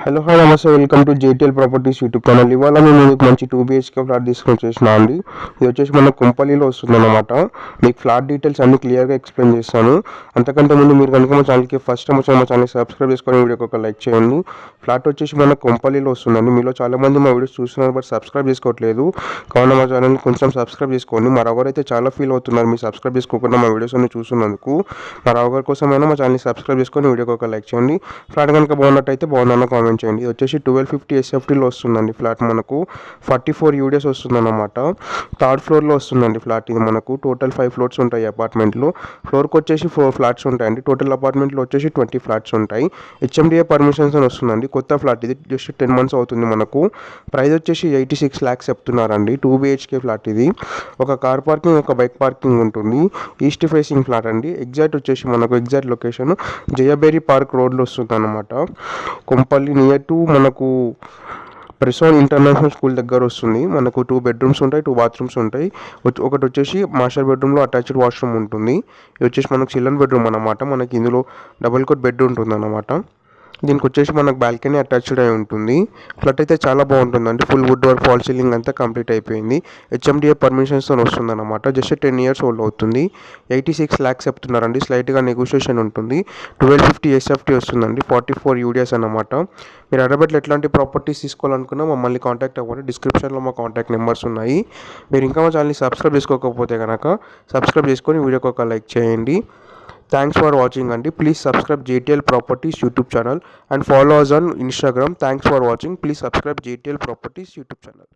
Hello hi నమస్తే, welcome to JTL properties YouTube channel. ఇవాళ మేము మీకు మంచి 2 BHK ఫ్లాట్ తీసుకొని వచ్చేసినా అండి. ఇది వచ్చేసి మన కుంపల్లిలో వస్తుందన్నమాట. మీకు ఫ్లాట్ డీటెయిల్స్ అన్ని క్లియర్గా ఎక్స్ప్లెయిన్ చేస్తాను. అంతకంటే ముందు మీరు కనుక మా ఛానల్కి ఫస్ట్ టైం వచ్చి మా ఛానల్ని సబ్స్క్రైబ్ చేసుకొని వీడియోకి ఒక లైక్ చేయండి. ఫ్లాట్ వచ్చేసి మన కుంపల్లిలో వస్తుందండి. మీలో చాలామంది మా వీడియోస్ చూస్తున్నారు బట్ సబ్స్క్రైబ్ చేసుకోవట్లేదు. కావున మా ఛానల్ని కొంచెం సబ్స్క్రైబ్ చేసుకోండి. మా ఎవరైతే చాలా ఫీల్ అవుతున్నారు మీరు సబ్స్క్రైబ్ చేసుకోకుండా మా వీడియోస్ అన్ని చూస్తున్నందుకు. మా ఎవరి కోసమైనా మా ఛానల్ని సబ్స్క్రైబ్ చేసుకొని వీడియోకి ఒక లైక్ చేయండి. ఫ్లాట్ కనుక బాగున్నట్టయితే బాగుందన్న కామెంట్ చేయండి. ఇది వచ్చేసి 1250 SFTలో వస్తుందండి. ఫ్లాట్ మనకు 44 UDS వస్తుందన్నమాట. థర్డ్ ఫ్లోర్లో వస్తుందండి ఫ్లాట్. ఇది మనకు టోటల్ 5 ఫ్లోర్స్ ఉంటాయి అపార్ట్మెంట్లో. ఫ్లోర్కి వచ్చేసి 4 ఫ్లాట్స్ ఉంటాయండి. టోటల్ అపార్ట్మెంట్లో వచ్చేసి 20 ఫ్లాట్స్ ఉంటాయి. HMDA పర్మిషన్స్ అని వస్తుందండి. కొత్త ఫ్లాట్ ఇది, జస్ట్ 10 months అవుతుంది మనకు. ప్రైస్ వచ్చేసి 86 lakhs చెప్తున్నారండి. 2 BHK ఫ్లాట్ ఇది. ఒక కార్ పార్కింగ్, ఒక బైక్ పార్కింగ్ ఉంటుంది. ఈస్ట్ ఫేసింగ్ ఫ్లాట్ అండి. ఎగ్జాక్ట్ వచ్చేసి మనకు ఎగ్జాక్ట్ లొకేషన్ జయబేరి పార్క్ రోడ్లో వస్తుంది అనమాట. కొంపల్లి నియర్ టు మనకు ప్రెసోన్ ఇంటర్నేషనల్ స్కూల్ దగ్గర వస్తుంది. మనకు 2 bedrooms ఉంటాయి, 2 bathrooms ఉంటాయి. ఒకటి వచ్చేసి మాస్టర్ బెడ్రూమ్లో అటాచ్డ్ వాష్రూమ్ ఉంటుంది. ఇది వచ్చేసి మనకు చిల్డ్రన్ బెడ్రూమ్ అనమాట. మనకి ఇందులో డబుల్ కోట్ బెడ్ ఉంటుంది అన్నమాట. దీనికి వచ్చేసి మనకు బాల్కనీ అటాచ్డ్ అయి ఉంటుంది. ఫ్లాట్ అయితే చాలా బాగుంటుందండి. Full wood work, fall ceiling అంతా కంప్లీట్ అయిపోయింది. HMDA పర్మిషన్స్తో వస్తుంది అనమాట. జస్ట్ 10 years ఓల్డ్ అవుతుంది. 86 lakhs చెప్తున్నారండి. స్లైట్గా నెగోషియేషన్ ఉంటుంది. 1250 SFT వస్తుందండి. 44 UDS అనమాట. మీరు హైదరాబాద్లో ఎట్లాంటి ప్రాపర్టీస్ తీసుకోవాలనుకున్నా మమ్మల్ని కాంటాక్ట్ అవ్వండి. డిస్క్రిప్షన్లో మా కాంటాక్ట్ నెంబర్స్ ఉన్నాయి. మీరు ఇంకా మా ఛానల్ని సబ్స్క్రైబ్ చేసుకోకపోతే కనుక సబ్స్క్రైబ్ చేసుకొని వీడియోకి ఒక లైక్ చేయండి. Thanks for watching and please subscribe JTL Properties YouTube channel and follow us on Instagram. Thanks for watching. Please subscribe JTL Properties YouTube channel.